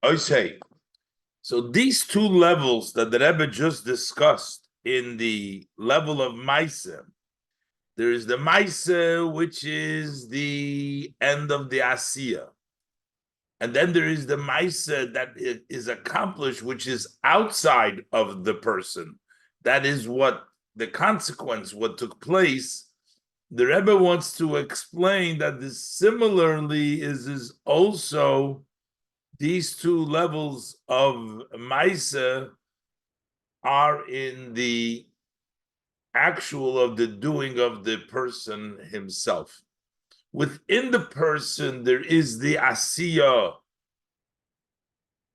I say, so these two levels that the Rebbe just discussed in the level of Maisa, there is the Maisa, which is the end of the Asiya. And then there is the Maisa that is accomplished, which is outside of the person. That is what the consequence, what took place. The Rebbe wants to explain that this similarly is also these two levels of Maisa are in the actual of the doing of the person himself. Within the person, there is the Asiya,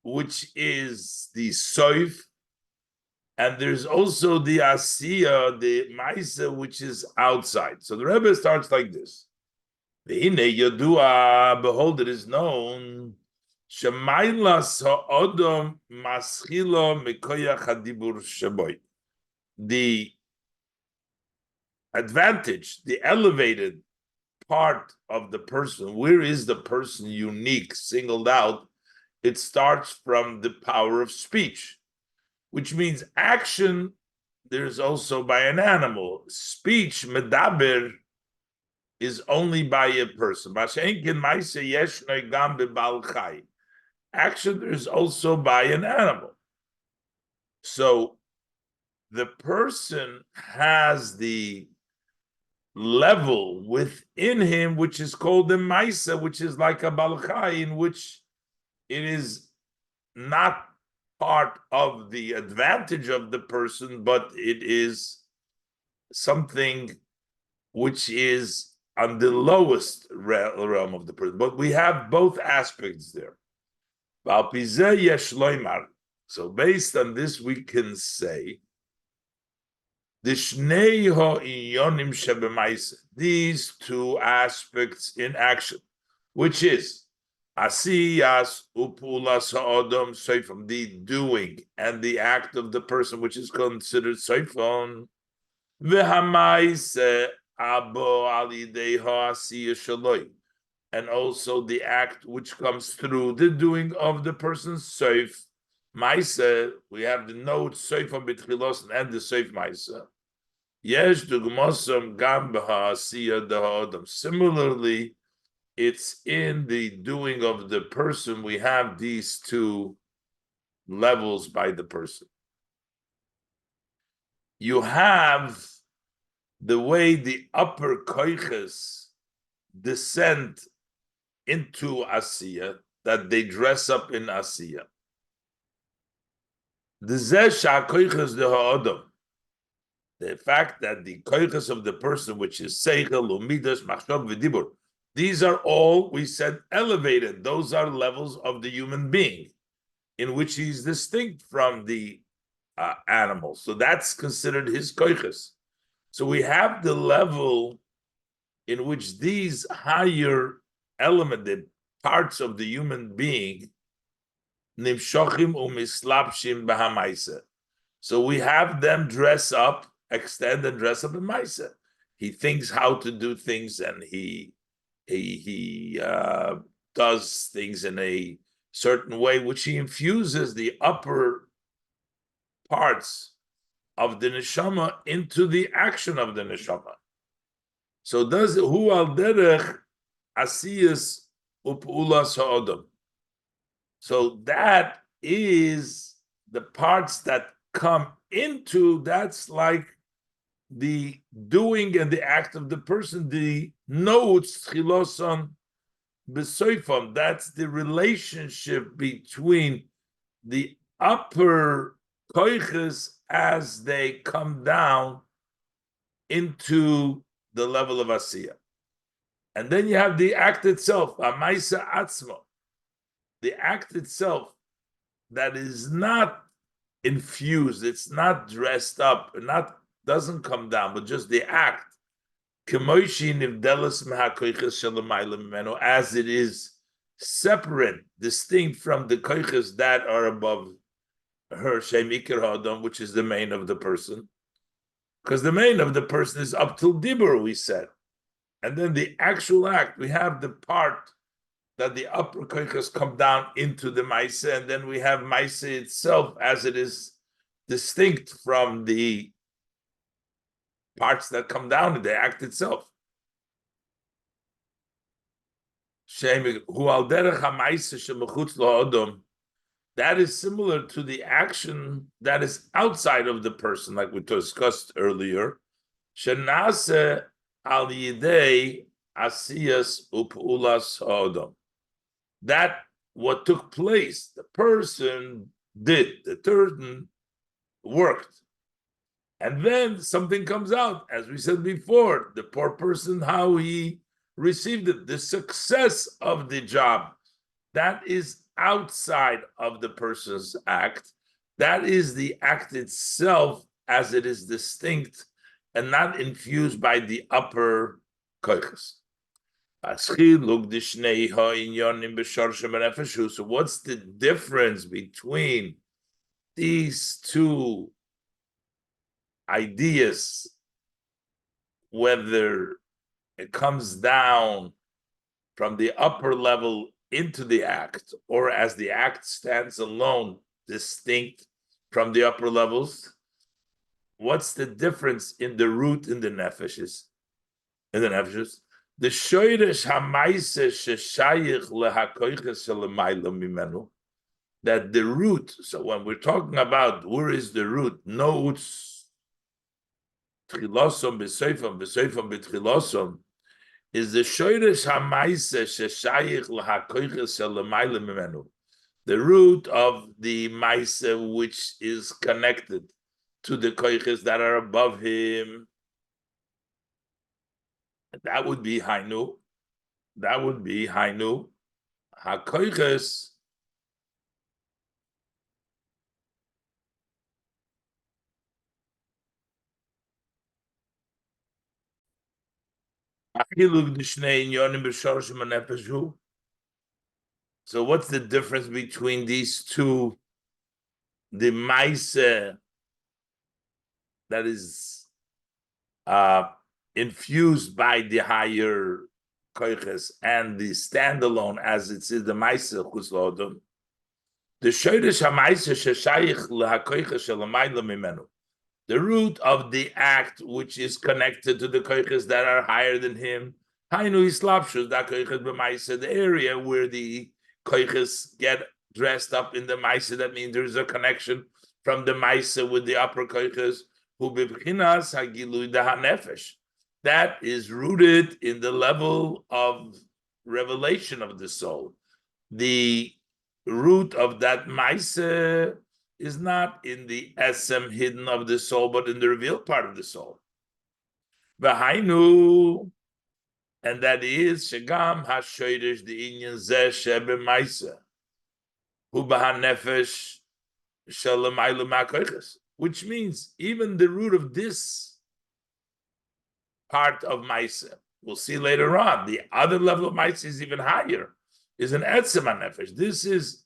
which is the Soif, and there's also the Asiya, the Maisa, which is outside. So the Rebbe starts like this. Behold, it is known, the advantage, the elevated part of the person, where is the person unique, singled out? It starts from the power of speech, which means action. There's also by an animal. Speech, medaber, is only by a person. Action is also by an animal. So the person has the level within him, which is called the Maisa, which is like a Balchai, in which it is not part of the advantage of the person, but it is something which is on the lowest realm of the person. But we have both aspects there. So based on this, we can say these two aspects in action, which is asiyas upulas ha'odom seifon, the doing and the act of the person, which is considered seifon, v'hamaise abo alidei ha'asiyah shaloi, and also the act which comes through the doing of the person's seif maise. We have the note seifon b'tchilos and the seif maise. Yes, dugmosam gam b'ha'asiyah da'odom. Similarly, it's in the doing of the person. We have these two levels by the person. You have the way the upper koiches descend into Asiya, that they dress up in Asiya. The zesha koiches de ha'odom, the fact that the koiches of the person, which is seichel, umidas, machshov, v'dibur, these are all, we said, elevated. Those are levels of the human being, in which he's distinct from the animal. So that's considered his koiches. So we have the level in which these higher elemented parts of the human being, nimshochim umislapshim bahamaisa. So we have them dress up, extend and dress up in maisa. He thinks how to do things, and he does things in a certain way, which he infuses the upper parts of the neshama into the action of the neshama. So does hu al derech asiyas upulas ha'odam. So that is the parts that come into, that's like the doing and the act of the person, the notes chiloson besoifam. That's the relationship between the upper koiches as they come down into the level of Asiya. And then you have the act itself, Amaisa Atzmo, the act itself that is not infused, it's not dressed up, doesn't come down, but just the act, as it is separate, distinct from the koiches that are above her, which is the main of the person. Because the main of the person is up till Dibur, we said. And then the actual act, we have the part that the upper koiches come down into the maise, and then we have maise itself as it is distinct from the parts that come down in the act itself. That is similar to the action that is outside of the person, like we discussed earlier. Shenase al yidei asiyas upulas ha'odom. That what took place, the person did, the person worked. And then something comes out, as we said before, the poor person, how he received it, the success of the job, that is outside of the person's act. That is the act itself as it is distinct and not infused by the upper koiches. So what's the difference between these two ideas, whether it comes down from the upper level into the act, or as the act stands alone, distinct from the upper levels? What's the difference in the root in the nefeshes? The shoyresh hamaise sheshayich lehakoiches shelemayla mimenu. That the root. So when we're talking about where is the root, notes tchilosom b'seifam b'tchilosom, is the shoyresh hamaise sheshayich lehakoiches shelemayla mimenu. The root of the maise which is connected to the koiches that are above him. That would be Hainu. That would be Hainu. HaKoiches So what's the difference between these two? The Maise that is infused by the higher koiches and the standalone as it is the Maise Chusladon. The Shoyresh HaMaise Sheshayich LeHaKoiches Shelamayla Mimenu. The root of the act which is connected to the koiches that are higher than him. Hainu Islapshus da koiches b'Maise, the area where the koiches get dressed up in the Maise. That means there is a connection from the Maise with the upper koiches. Hu b'bchinas hagilui da hanefesh. That is rooted in the level of revelation of the soul. The root of that Maise is not in the esem hidden of the soul, but in the revealed part of the soul. V'hainu, and that is shegam hashoyrish the inyan zeh shebe Maise hu b'hanefesh shelemaylu ma'koiches, which means even the root of this part of Maise, we'll see later on, the other level of Maise is even higher, is an etzem hanefesh. This is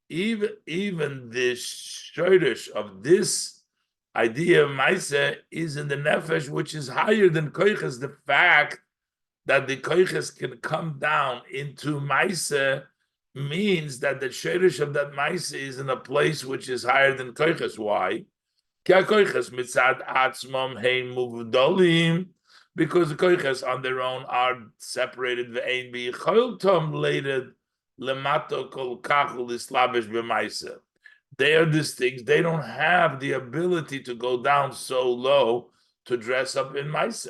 even the shorish of this idea of Maise is in the nefesh, which is higher than koiches. The fact that the koiches can come down into Maise means that the shorish of that Maise is in a place which is higher than koiches. Why? Because the koiches on their own are separated. They are distinct. They don't have the ability to go down so low to dress up in Maise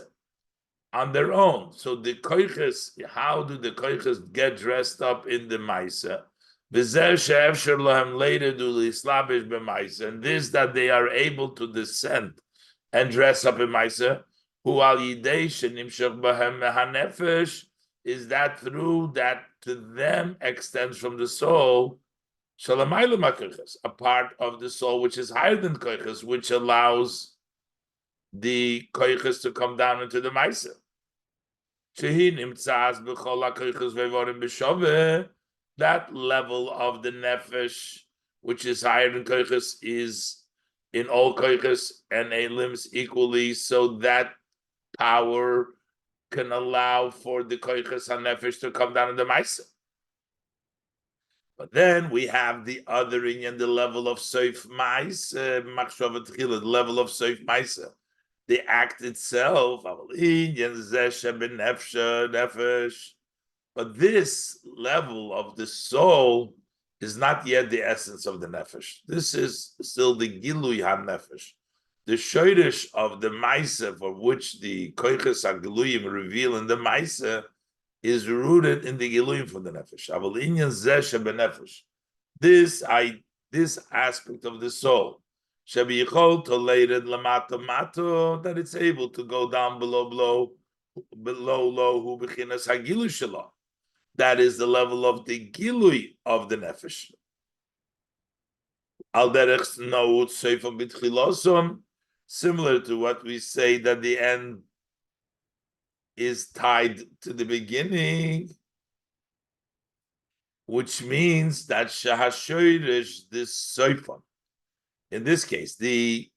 on their own. So the koiches, how do the koiches get dressed up in the Maise? And this that they are able to descend and dress up in Maise, is that through that to them extends from the soul, a part of the soul which is higher than koiches, which allows the koiches to come down into the Maise. That level of the nefesh, which is higher than koiches, is in all koiches and limbs equally, so that power can allow for the koiches and nefesh to come down in the Maise. But then we have the other inyan, the level of Soif Maisa, Machshava Tchila, the level of Soif Maisa. The act itself, but this level of the soul is not yet the essence of the nefesh. This is still the Gilui HaNefesh. The shoyrish of the Maisa, for which the Koiches HaGiluyim reveal in the Maisa, is rooted in the Giluyim from the nefesh. This aspect of the soul, that it's able to go down below low, that is the level of the gilui of the nefesh. Similar to what we say that the end is tied to the beginning, which means that shahashoirish, this soifon, in this case, the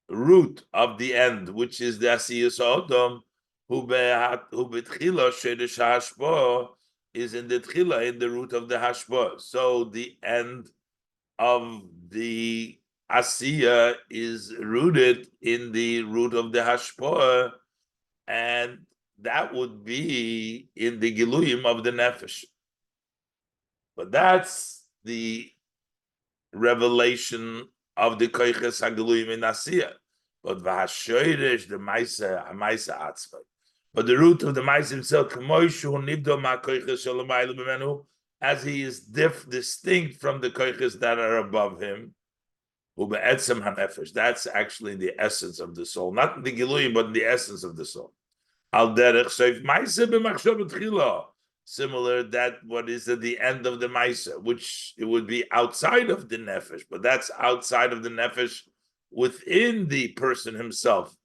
root of the end, which is the asiyus odom, who betchila shoirish hashbo, is in the tchila, in the root of the hashbo. So the end of the asiya is rooted in the root of the hashbo, and that would be in the giluyim of the nefesh. But that's the revelation of the koiches hagiluyim in asiya. But v'hashoirish, the ma'isa atzvay. But the root of the ma'isa himself, as he is distinct from the koiches that are above him, that's actually the essence of the soul, not the giluyim, but the essence of the soul. Al derech soif ma'isa b'machshava tchila. Similar that what is at the end of the Maisa, which it would be outside of the nefesh, but that's outside of the nefesh within the person himself.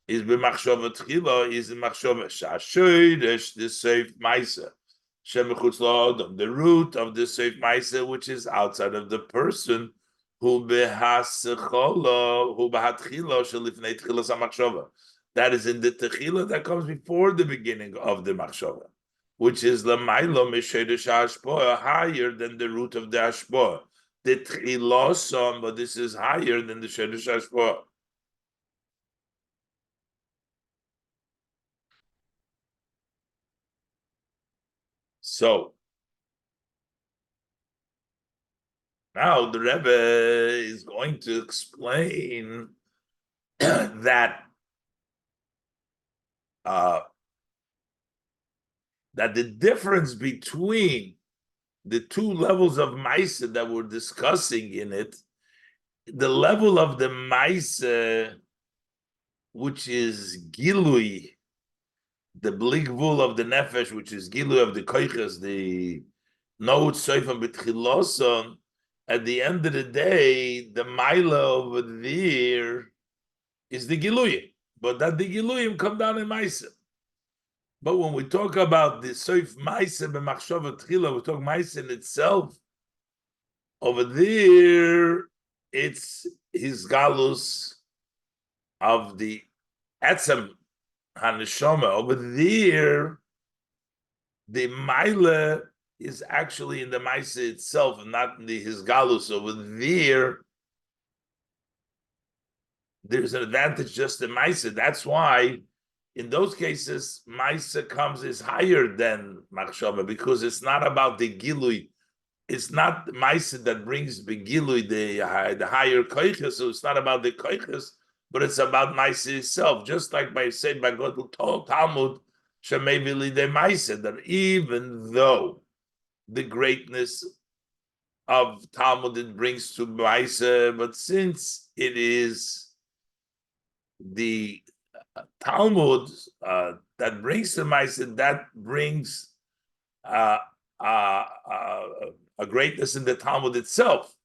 Is b'machshava tchila, is in machshava shashoydesh the seif Maisa, shemechutz la'odam, the root of the seif Maisa, which is outside of the person, who b'hasechola, who b'hatchila shelifnei tchilas hamachshava. That is in the tchila that comes before the beginning of the machshava, which is l'maylo mishedesh hashpoah, higher than the root of the hashpoah. The tchilosom, but this is higher than the shedesh hashpoah. So now the Rebbe is going to explain that that the difference between the two levels of Maisa that we're discussing in it, the level of the Maisa, which is Gilui, the bligvul of the Nefesh, which is Gilui of the Koiches, the Nout Soifam B'tchiloson, at the end of the day, the Maila over there is the Giluyim, but that the Giluyim come down in Maisa. But when we talk about the Soif Maisa b'machshava tchila, we talk Maisa in itself. Over there, it's his galus of the etzem haneshama. Over there, the Maila is actually in the Maisa itself, and not in his galus. Over there, there's an advantage just in Maisa. That's why in those cases, Maisa is higher than Machshava, because it's not about the Gilui. It's not Maisa that brings the Gilui, the higher Koiches, so it's not about the Koiches, but it's about Maisa itself. Just like by saying by God Talmud, Shemevili de Maisa, that even though the greatness of Talmud it brings to Maisa, but since it is the Talmud that brings the Maisa, that brings a greatness in the Talmud itself.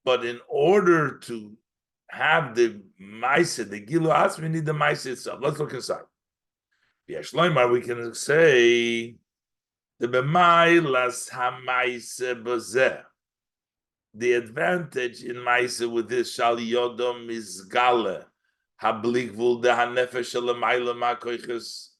But in order to have the Maisa, the Gilu As, we need the Maisa itself. Let's look inside. Yeshloimar, we can say the B'mailas HaMaisa B'zeh. The advantage in Maisa with this Shal Yodom is Gale. Hablikvul de hanefesh shelamayla makoiches,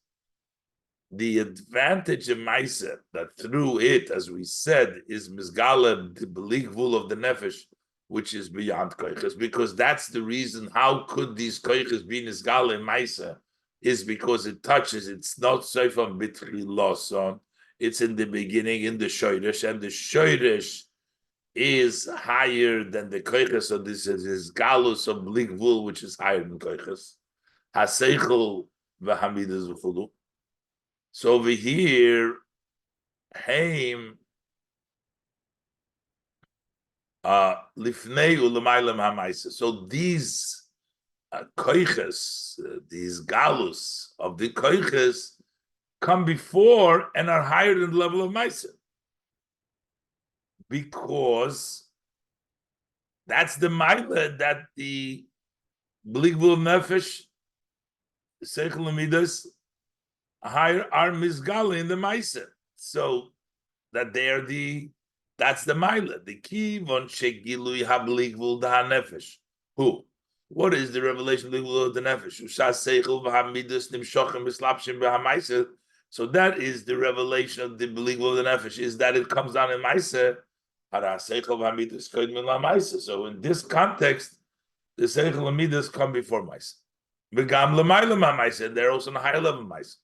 the advantage of Maisa, that through it, as we said, is Mizgala, the Beligvul of the Nefesh, which is beyond Koiches, because that's the reason. How could these Koiches be Mizgala in Maisa? Is because it touches, it's not Seifam Bitri Loson, it's in the beginning, in the Shoirish, and the Shoirish is higher than the Koiches, so this is Galus of Beligvul, which is higher than Koiches. HaSeichel v'Hamidas v'Chulu. So over here, Haim Lifnei u'Lemaylam HaMaisa. So these koiches, these galus of the koiches, come before and are higher than the level of Maisa, because that's the Maila that the Bligvul Nefesh, Seichel Midas, higher are Mizgala in the Maisa. So that they are that's the Maila. The Kivon Shegilui HaBligvul Da Nefesh. Who? What is the revelation of the Nefesh? So that is the revelation of the Bligvul of the Nefesh, is that it comes down in Maisa. So in this context, the Seichel and Midas come before Maisa. And they're also on a higher level of Maisa.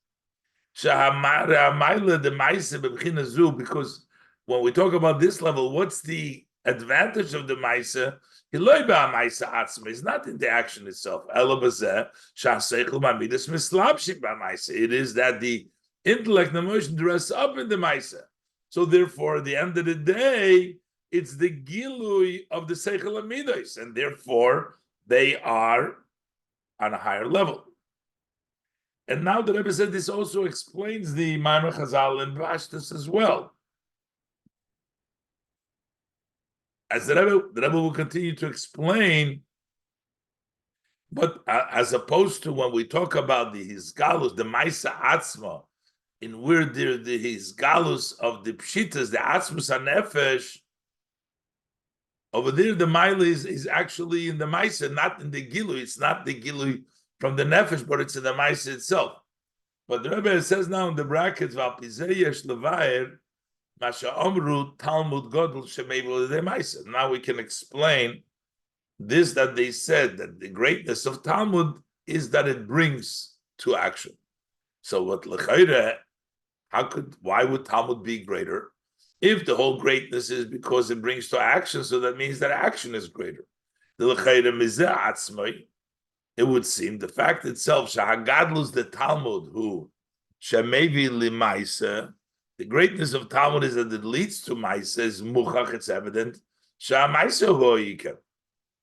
Because when we talk about this level, what's the advantage of the Maisa? It's not in the action itself. It is that the intellect and emotion dress up in the Maisa. So therefore, at the end of the day, it's the Gilui of the Seichel Amidos, and therefore they are on a higher level. And now the Rebbe said this also explains the Ma'amar Chazal and Vashtus as well. As the Rebbe will continue to explain, but as opposed to when we talk about the Hizgalus, the Maisa Atzma, in where the Hizgalus of the Pshitas, the Atzmus HaNefesh, over there the Maila is actually in the Maisa, not in the Gilui. It's not the Gilui from the Nefesh, but it's in the Maisa itself. But the Rebbe says now in the brackets, now we can explain this, that they said that the greatness of Talmud is that it brings to action. So what why would Talmud be greater? If the whole greatness is because it brings to action, so that means that action is greater. It would seem the fact itself, Shahagadlus the Talmud, who Shemevi Limaisa, the greatness of Talmud is that it leads to Maisa, is Muchach, it's evident. Shamaisa Hoika.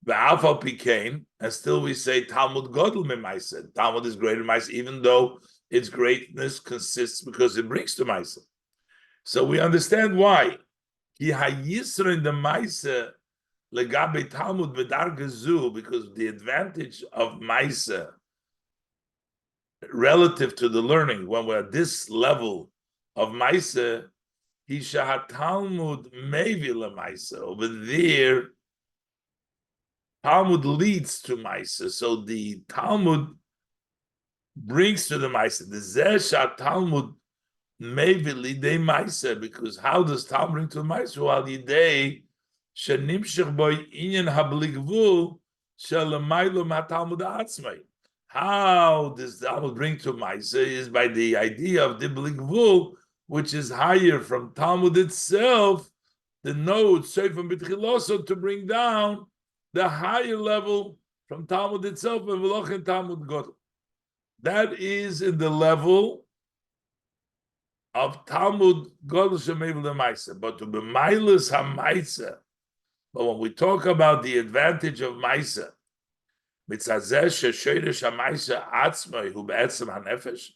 The Alpha Pikain, and still we say Talmud Godel Maisa. Talmud is greater than Maisa, even though its greatness consists because it brings to Maisa. So we understand why. Ki hayisra in the Maisa legabe Talmud v'dargazu, because the advantage of Maisa relative to the learning, when we're at this level of Maisa, he shahat Talmud mevi Maisa. Over there, Talmud leads to Maisa, so the Talmud brings to the Maisa. The Zesha Talmud maybe lidei Maisa, because how does Talmud bring to the Maisa? While lidei shenimshach boy inyan habligvul shalamaylo matalmud atzmai. How does Talmud bring to Maisa is by the idea of the bligvul, which is higher from Talmud itself, the note from Bitchiloso, to bring down the higher level from Talmud itself, and Veloch and Talmud Godel. That is in the level of Talmud Godel Shemev Lemaisa. But to be Mailas HaMaisa, but when we talk about the advantage of Maisa, Mitzazeh Shesherish HaMaisa Atzmai Hu Be'etzem HaNefesh,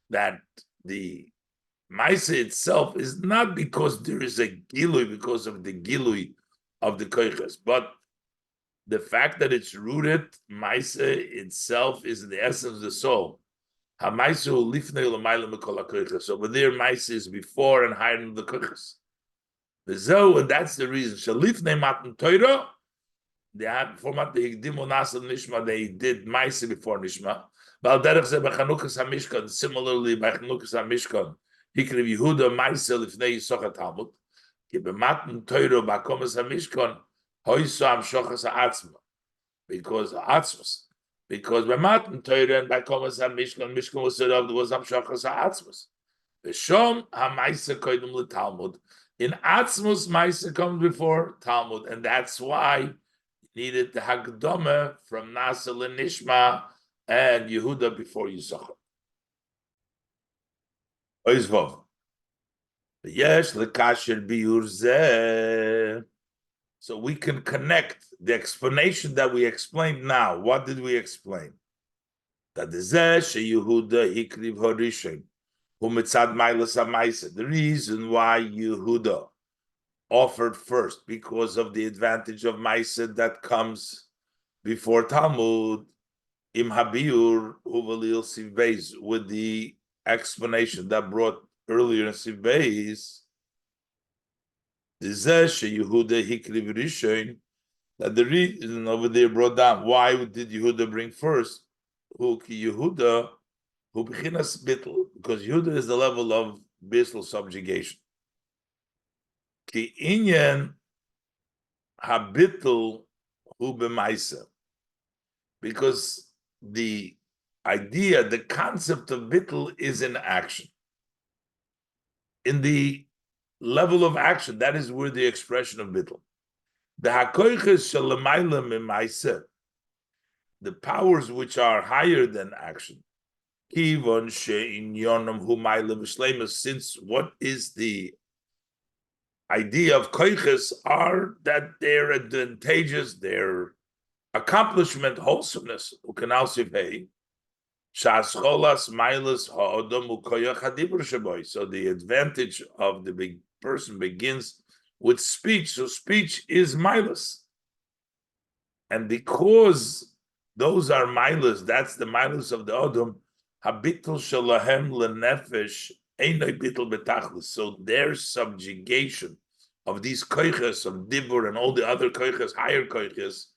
that the Maisa itself is not because there is a Gilui, because of the Gilui of the Koiches, but the fact that it's rooted, Maisa itself is the essence of the soul. So over there, Maisa is before and higher than the Koiches. And that's the reason. Shalifnei matan Torah, they had before Matan Higdimu Nasa Nishma, they did Maisa before Nishma. Similarly, by Chanukas HaMishkan, Hikriv Yehuda Maisel Lifnei Yisochat Talmud, Ki B'matan Toiro B'Komas HaMishkan, Hoyso Amshochas HaAtzma, because Atzmas. Because B'matan Toiro and B'Komas HaMishkan, Mishkan was set up, there was Amshochas HaAtzmas. V'shom HaMaisa Koidum LeTalmud. In Atzmus, Maisa comes before Talmud, and that's why needed the Hagdome from Nasa Nishma and Yehuda before Yisachar. Oizvov. Yesh lekasher biur zeh. So we can connect the explanation that we explained now. What did we explain? That the zeh she Yehuda hikriv horishin hu mitzad mailas ha'maisa. The reason why Yehuda offered first because of the advantage of Maisa that comes before Talmud, im habiur uvalil sivbeis, with the explanation that brought earlier in sivbeis, the zeh Yehuda hikriv rishon, that the reason over there brought down. Why did Yehuda bring first? Hu ki Yehuda hu b'chinas bittul, because Yehuda is the level of bittul subjugation. Ki inyan habittul hu b'maisa, because the idea, the concept of bittul is in action. In the level of action, that is where the expression of bittul. The hakoiches shalamayla mimaisa, the powers which are higher than action. Kivon she'in yonam hu mayla v'shleimus, since what is the idea of koiches are that they're advantageous, their accomplishment, wholesomeness. Ukanal sivhei shascholas mailas ha'odom ukoyach hadibur shaboy. So the advantage of the big person begins with speech. So speech is milas, and because those are milas, that's the milas of the odom. Habitul shalahem lenefesh einay bitul betachlis. So their subjugation of these koiches of dibur and all the other koiches, higher koiches,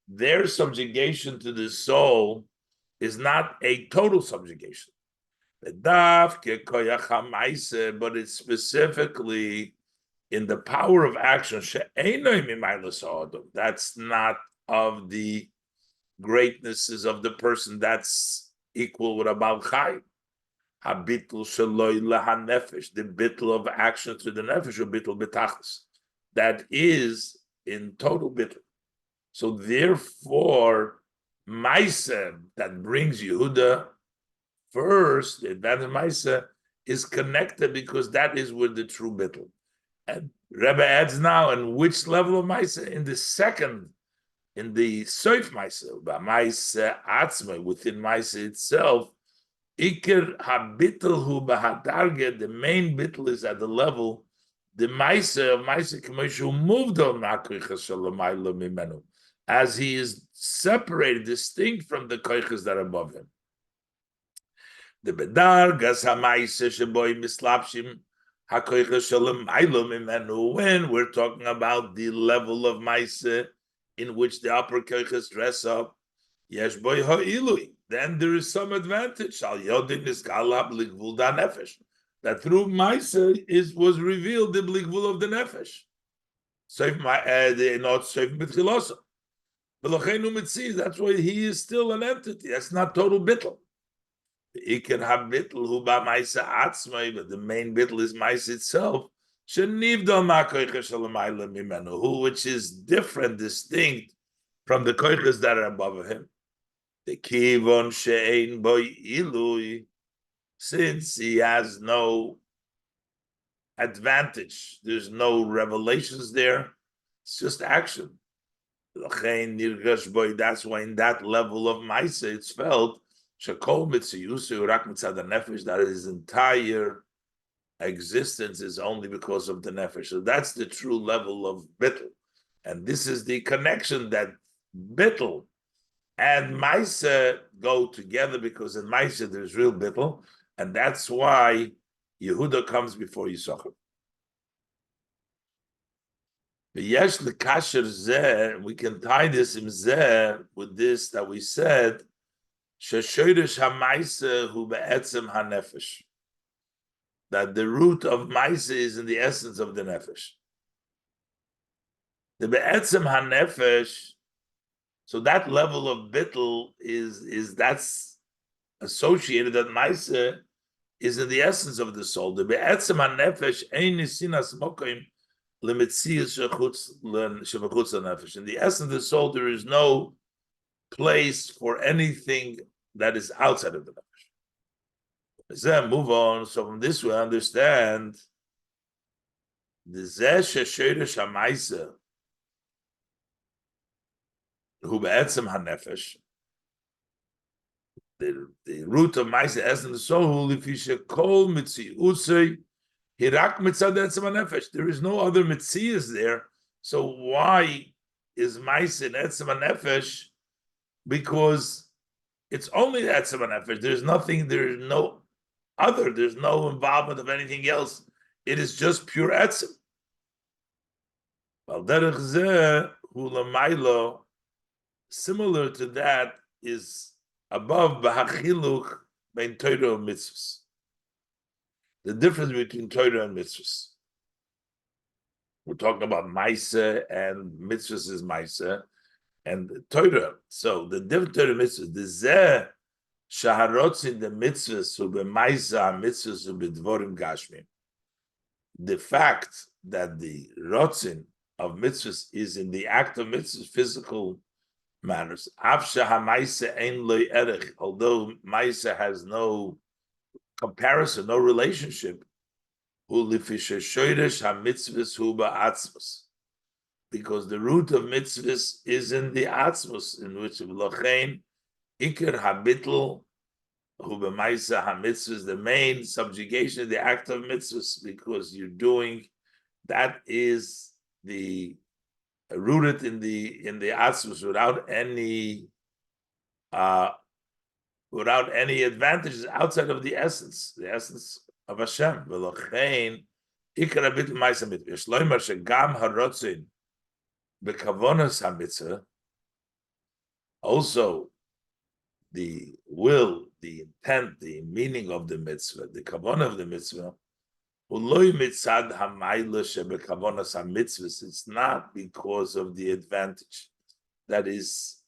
their subjugation to the soul is not a total subjugation. But it's specifically in the power of action. That's not of the greatnesses of the person. That's equal with Abal Chai. Habitul shaloi lahanefesh, the bittul of action to the nefesh, or bittul betachlis. That is in total bittul. So therefore, Maisa that brings Yehuda first, the advantage of Maisa, is connected because that is where the true bittul. And Rebbe adds now, in which level of Maisa? In the second, in the Soif Maisa, by Maisa Atzma, within Maisa itself, Iker habitl hu bahadarge, the main bitl is at the level, the Maisa of Maisa K'moshu moved on Makrichas Shalamayla Mimenu, as he is separated, distinct from the koiches that are above him. The bedargas ha'maisa sheboy mislapshim hakoiches shalamayla mimenu, when we're talking about the level of Maisa in which the upper koiches dress up, yesh boy ha'ilui, then there is some advantage. That through Maisa was revealed the bligvul of the nefesh. Not safe mitchilosa. That's why he is still an entity. That's not total bittul. He can have bittul who ba Maisa atzmai, but the main bittul is Maisa itself. Who, which is different, distinct from the koiches that are above him. The kivon she'ein boy ilui, since he has no advantage, there's no revelations there, it's just action. That's why in that level of Maisa it's felt that his entire existence is only because of the nefesh. So that's the true level of bittul. And this is the connection that bittul and Maisa go together, because in Maisa there's real bittul, and that's why Yehuda comes before Yisachar. Yesh lekasher zeh, we can tie this in zeh with this that we said Sheshoyrish ha'maisa hu be'etzem ha'nefesh. That the root of maisa is in the essence of the nefesh. The be'etzem ha'nefesh, so that level of bittul is that's associated, that maisa is in the essence of the soul. The be'etzem ha'nefesh ein nisinas mokim lemitzias shechutz nefesh. In the essence of the soul, there is no place for anything that is outside of the nefesh. Then move on. So from this we understand the zeh sheshoyrish ha'maisa hu be'etzem ha'nefesh. The root of maisa essence of the soul, if you should call mitziusei hirak mitzad etzem ha'nefesh. There is no other mitzias there. So why is maisa in etzem ha'nefesh? Because it's only etzem ha'nefesh. There's nothing. There's no other. There's no involvement of anything else. It is just pure etzem. Similar to that is above b'hachiluk bein Torah and mitzvahs. The difference between Torah and mitzvahs. We're talking about maisa, and mitzvahs is maisa, and Torah. So the different Torah mitzvahs, the zeh shaharotzin the mitzvahs hu b'maisa mitzvahs hu b'dvorim gashmim. The fact that the rotzin of mitzvahs is in the act of mitzvahs, physical manners. Although maisa has no comparison, no relationship, because the root of mitzvahs is in the atzmos, in which lochein ikar habitl hu b'maisa hamitzvahs, the main subjugation, the act of mitzvahs, because you're doing that is the rooted in the atzmos without any advantages outside of the essence of Hashem. V'lochein ikar habitl ma'isa mitzvah. Shloimer shegam harotzin bekavonas hamitzvah. Also, the will, the intent, the meaning of the mitzvah, the kavanah of the mitzvah. It's not because of the advantage that is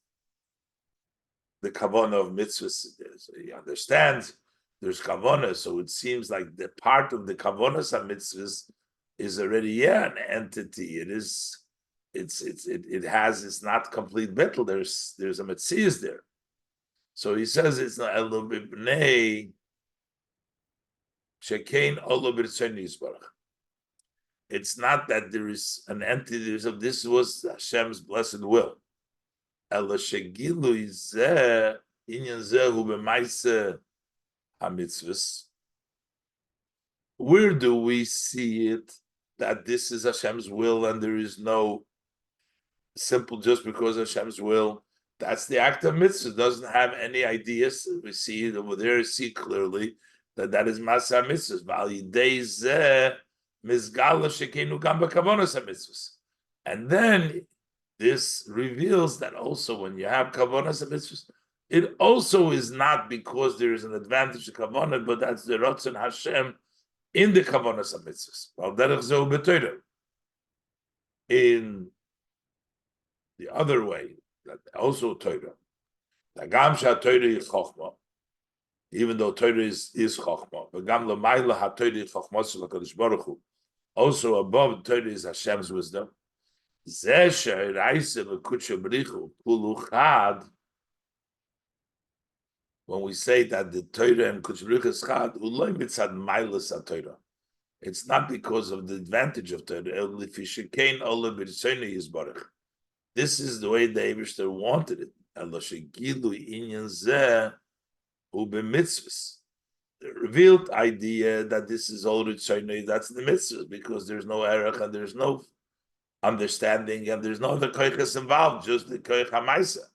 the kavanah of mitzvahs. So you understand there's kavanah, so it seems like the part of the kavanahs of mitzvahs is already an entity. It's not complete bittul. There's a mitzvahs there. So he says it's not elu b'bnei shekain olu b'rtzoni yisbarach. It's not that there is an entity. This was Hashem's blessed will. Ela shegilu zeh inyan zehu b'maisa hamitzvus. Where do we see it that this is Hashem's will and there is no simple just because Hashem's will? That's the act of mitzvah. Doesn't have any ideas. We see it over there. See clearly that is masa mitzvahs. And then this reveals that also when you have kavonas mitzvahs, it also is not because there is an advantage to kavanah, but that's the Ratzon Hashem in the kavonas mitzvahs. In the other way, that also Torah. Even though Torah is Chochmah, also above Torah is Hashem's wisdom. When we say that the Torah and Kudsha Baruch is Chad, it's not because of the advantage of Torah. This is the way the Eibishter wanted it. The revealed idea that this is all Ritzaynei, that's the mitzvah, because there's no erech and there's no understanding and there's no other koiches involved, just the koich hamaisa.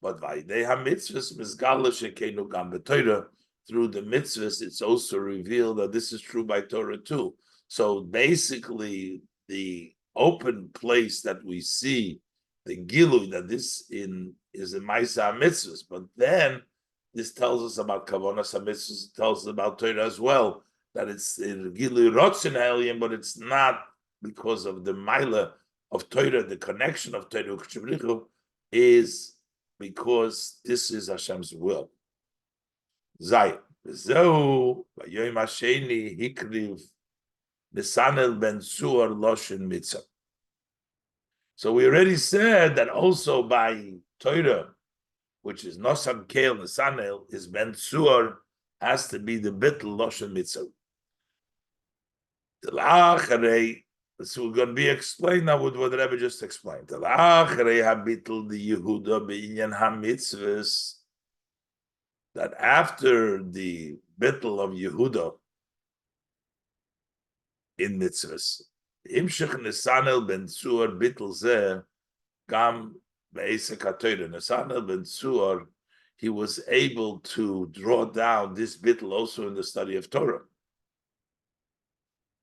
But vayidei hamitzvahs mizgala shekeinu gam b'Torah, through the mitzvahs, it's also revealed that this is true by Torah too. So basically, the open place that we see the gilu that this is a Maisa mitzvahs, but then this tells us about Kavonas HaMitzvahs, it tells us about Torah as well, that it's Gilu Rotzen Alien, but it's not because of the Maila of Torah, the connection of Torah is because this is Hashem's will. Zay. Zeu, Bayom Hasheni, Hikriv, Nesanel ben Suar Loshen Mitzvah. So we already said that also by Torah, which is Nosan Keil Nesanel, is ben Suar, has to be the Bittel Loshen Mitzvah. So we're going to be explained now with what the Rebbe just explained. The Yehuda beinyan hamitzvahs, that after the bittul of Yehuda in mitzvahs, Himshech Nesanel ben Tzuar bittul zeh gam be'esek haTorah. Nesanel ben Tzuar, he was able to draw down this bittul also in the study of Torah.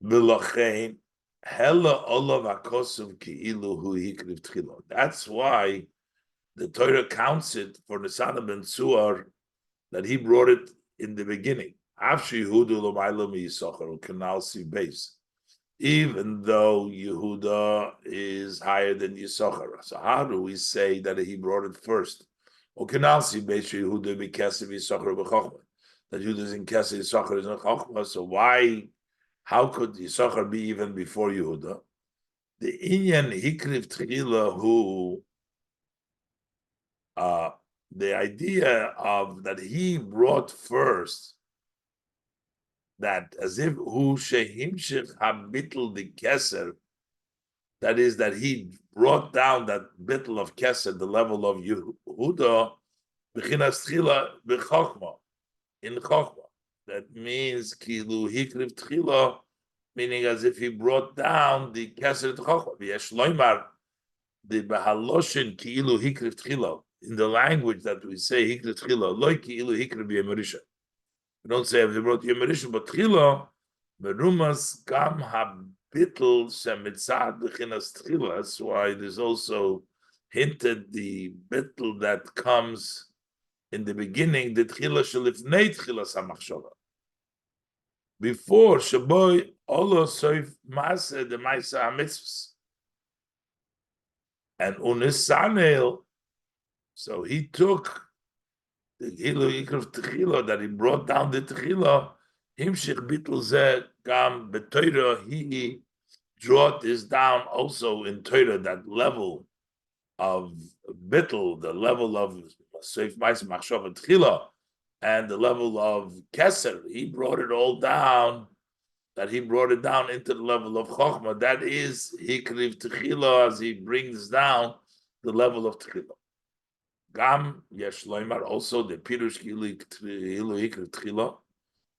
B'lochein hella olav hakosuv ki'ilu hu hikriv tchilo. That's why the Torah counts it for Nesanel ben Tzuar that he brought it in the beginning. Even though Yehuda is higher than Yisachar. So how do we say that he brought it first? That Yehuda is in Kesef, Yisachar is in Chochmah. So how could Yisachar be even before Yehuda? The Inyan Hikriv Tchila who the idea of that he brought first, that as if hu shehimshich habitl the keser, that is that he brought down that bitl of keser, the level of Yehuda, b'chinas tchila b'chokhma, in chokhma. That means kilu hikriv tchila, meaning as if he brought down the keser to chokhma. V'yesh loymar the bahaloshin kilu hikriv tchila. In the language that we say, Hikri Tchila, Loi Ki'ilu Hikri B'Yemerisha. We don't say if they brought Yemerisha, but Tchila, Berumas Gam HaBitl Shemitzad B'chinas Tchila. That's why there's also hinted the bitl that comes in the beginning, the Tchila Shelifnei Tchila Samachshava. Before Shaboy Olo Soif Maaseh the Maisa HaMitzvahs. And Unisanel, so he took the Gilu Ikrav Techila that he brought down the Techila. Himshich Bitl Zeh Gam B'Torah. He brought this down also in Torah, that level of Bitl, the level of Seif Mais Machshava Techila, and the level of Keser. He brought it all down. That he brought it down into the level of Chochmah. That is Hikriv Techila, as he brings down the level of Techila. Gam yesh loymar also the pirush kilu hikriv tchila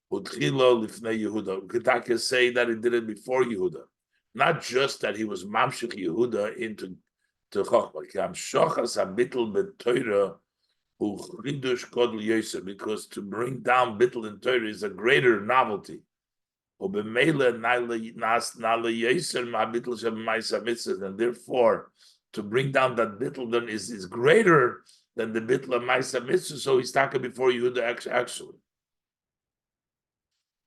utchila lifnei Yehuda. Ketake say that he did it before Yehuda, not just that he was mamshich Yehuda into Chochmah. Gam shochas habitl b'Torah hu chidush godl yoser, because to bring down bitl in Torah is a greater novelty. And therefore, to bring down that bitl then is greater than the bitl of Maisa Mitzvah, so he's talking before Yehuda actually.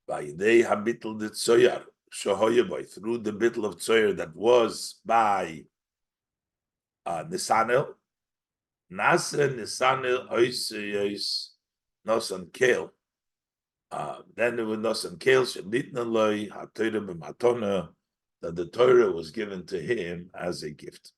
By day habitl the Tzojar, Shohoyaboy, through the bitl of Tzojar that was by Nesanel, Nesanel Ois Nosan Keil. Then there was Nosan Keil Nitna'loi HaTorah b'matona, that the Torah was given to him as a gift.